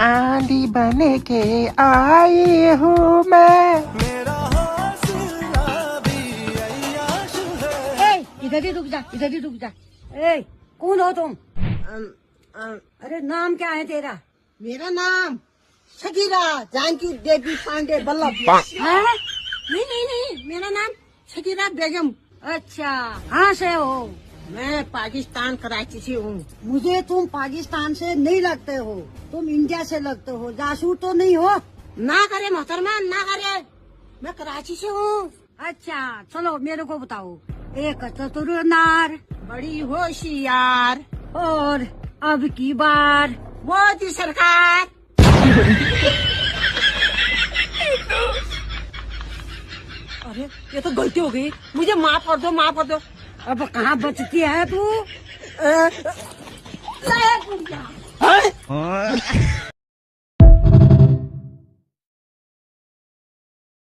आंधी बन के आई हूँ मैं। इधर ही रुक जा, इधर ही रुक जा। ए, कौन हो तुम? अरे नाम क्या है तेरा? मेरा नाम शकीरा जानकी देवी पांडे बल्लभ। नहीं नहीं नहीं, मेरा नाम शकीरा बेगम। अच्छा, कहाँ से हो? मैं पाकिस्तान कराची से हूँ। मुझे तुम पाकिस्तान से नहीं लगते हो, तुम इंडिया से लगते हो। जासूस तो नहीं हो? ना करे मोहतरमा, ना करे, मैं कराची से हूँ। अच्छा चलो मेरे को बताओ। एक चतुर नार, बड़ी होशियार, और अब की बार मोदी सरकार। अरे ये तो गलती हो गई, मुझे माफ कर दो, माफ कर दो। अब कहाँ बचती है तू?